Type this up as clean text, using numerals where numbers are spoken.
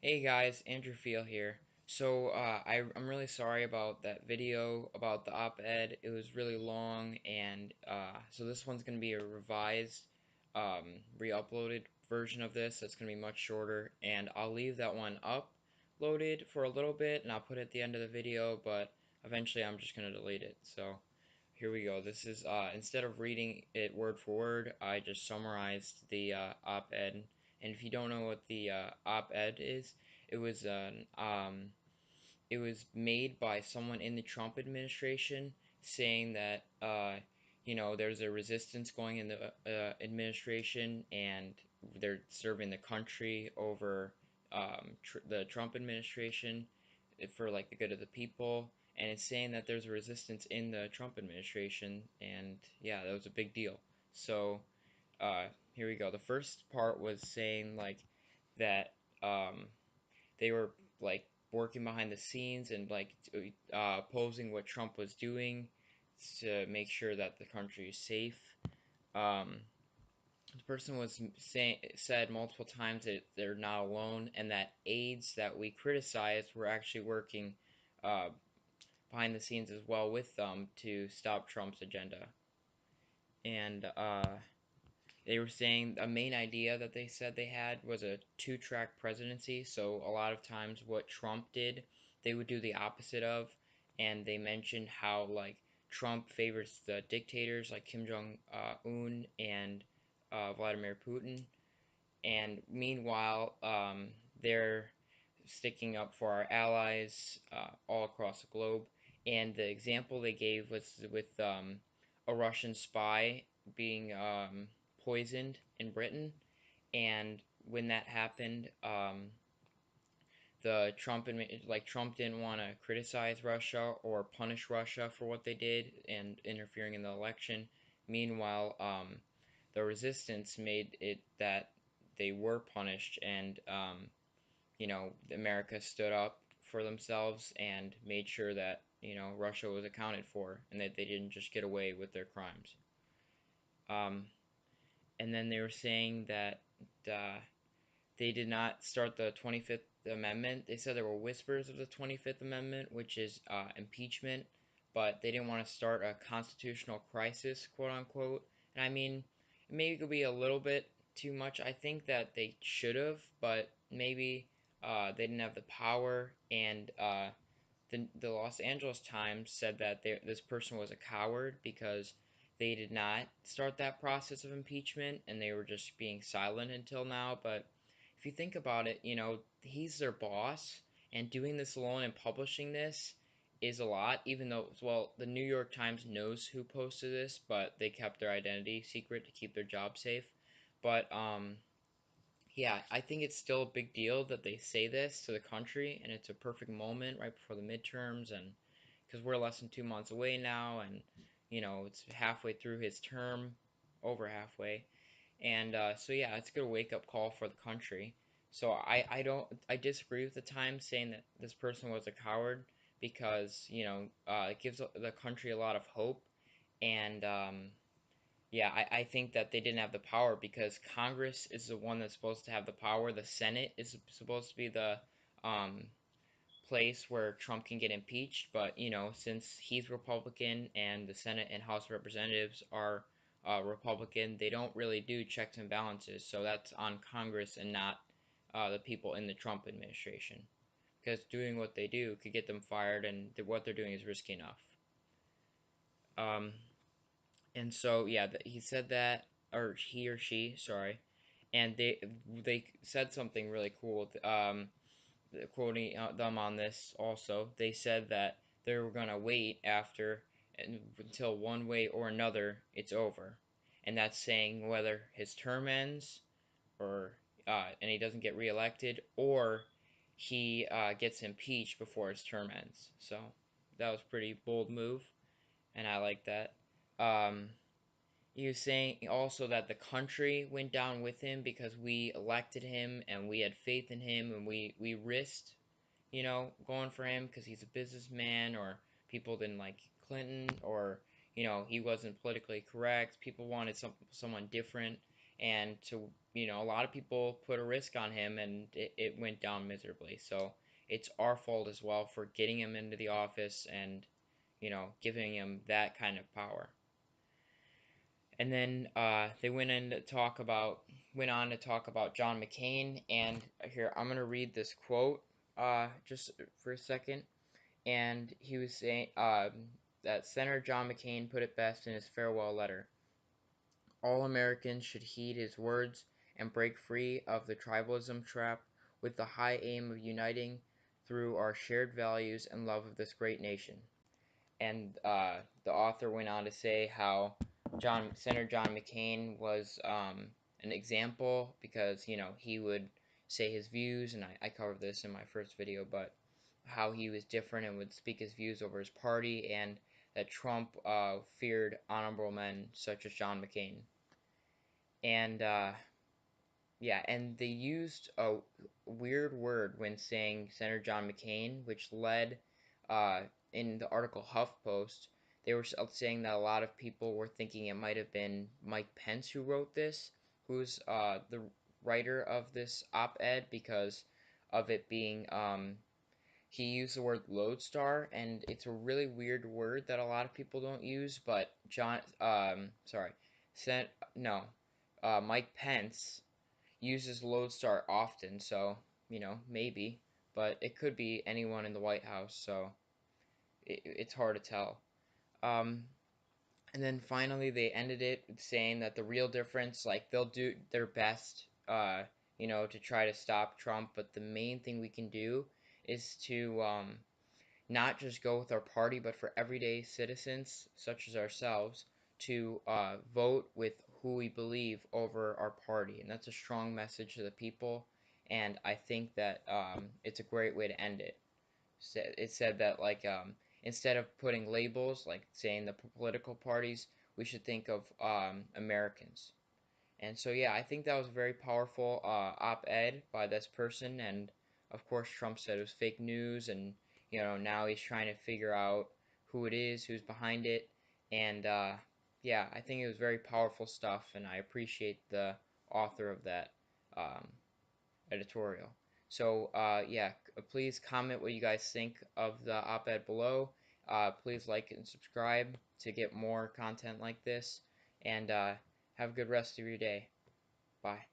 Hey guys, Andrew Field here. I'm really sorry about that video about the op-ed. It was really long, and so this one's going to be a revised, re-uploaded version of this. That's going to be much shorter, and I'll leave that one uploaded for a little bit, and I'll put it at the end of the video, but eventually I'm just going to delete it. So here we go. This is, instead of reading it word for word, I just summarized the op-ed. And if you don't know what the op-ed is, it was it was made by someone in the Trump administration saying that there's a resistance going in the administration, and they're serving the country over the Trump administration for like the good of the people. And it's saying that there's a resistance in the Trump administration, and yeah, that was a big deal. So uh, here we go. The first part was saying like that they were like working behind the scenes and like opposing what Trump was doing to make sure that the country is safe. Um, the person was said multiple times that they're not alone, and that aides that we criticized were actually working uh, behind the scenes as well with them to stop Trump's agenda. And they were saying a main idea that they said they had was a two-track presidency. So a lot of times what Trump did, they would do the opposite of, and they mentioned how like Trump favors the dictators like Kim Jong Un and Vladimir Putin, and meanwhile they're sticking up for our allies all across the globe. And the example they gave was with a Russian spy being poisoned in Britain, and when that happened, the Trump didn't want to criticize Russia or punish Russia for what they did and interfering in the election. Meanwhile, the resistance made it that they were punished, and America stood up for themselves and made sure that Russia was accounted for and that they didn't just get away with their crimes. Um, and then they were saying that uh, they did not start the 25th Amendment. They said there were whispers of the 25th Amendment, which is impeachment, but they didn't want to start a constitutional crisis, quote unquote. And I mean, maybe it could be a little bit too much. I think that they should have, but maybe they didn't have the power. And the Los Angeles Times said that this person was a coward because they did not start that process of impeachment and they were just being silent until now. But if you think about it, he's their boss, and doing this alone and publishing this is a lot, even though, well, the New York Times knows who posted this, but they kept their identity secret to keep their job safe. But yeah, I think it's still a big deal that they say this to the country, and it's a perfect moment right before the midterms, and because we're less than 2 months away now, and it's halfway through his term, over halfway, and so yeah, it's a good wake up call for the country. So I disagree with the Times saying that this person was a coward because it gives the country a lot of hope, and yeah, I think that they didn't have the power because Congress is the one that's supposed to have the power. The Senate is supposed to be the um, place where Trump can get impeached. But, since he's Republican and the Senate and House of Representatives are Republican, they don't really do checks and balances. So that's on Congress and not the people in the Trump administration. Because doing what they do could get them fired, and what they're doing is risky enough. Um, and so yeah, he said that, or he or she, sorry, and they said something really cool. Quoting them on this, also, they said that they were gonna wait until one way or another it's over, and that's saying whether his term ends or and he doesn't get reelected, or he gets impeached before his term ends. So that was a pretty bold move, and I like that. Um, he was saying also that the country went down with him because we elected him and we had faith in him, and we risked, going for him because he's a businessman, or people didn't like Clinton, or he wasn't politically correct. People wanted someone different, and to a lot of people put a risk on him, and it went down miserably. So it's our fault as well for getting him into the office and giving him that kind of power. And then they went on to talk about John McCain. And here I'm gonna read this quote just for a second. And he was saying that Senator John McCain put it best in his farewell letter. All Americans should heed his words and break free of the tribalism trap with the high aim of uniting through our shared values and love of this great nation. And the author went on to say how Senator John McCain was an example because he would say his views, and I covered this in my first video, but how he was different and would speak his views over his party, and that Trump feared honorable men such as John McCain. And yeah, and they used a weird word when saying Senator John McCain, which led uh, in the article HuffPost. They were saying that a lot of people were thinking it might have been Mike Pence who wrote this, who's the writer of this op-ed, because of it being he used the word lodestar, and it's a really weird word that a lot of people don't use. But sent no, Mike Pence uses lodestar often, so maybe, but it could be anyone in the White House, so it's hard to tell. Um, and then finally, they ended it with saying that the real difference, like they'll do their best, to try to stop Trump, but the main thing we can do is to not just go with our party, but for everyday citizens such as ourselves to vote with who we believe over our party. And that's a strong message to the people. And I think that it's a great way to end it. It said that, like, instead of putting labels, like saying the political parties, we should think of Americans. And so, yeah, I think that was a very powerful op-ed by this person. And of course, Trump said it was fake news, and now he's trying to figure out who it is, who's behind it. And yeah, I think it was very powerful stuff, and I appreciate the author of that um, editorial. So, yeah, please comment what you guys think of the op-ed below. Please like and subscribe to get more content like this, and have a good rest of your day. Bye.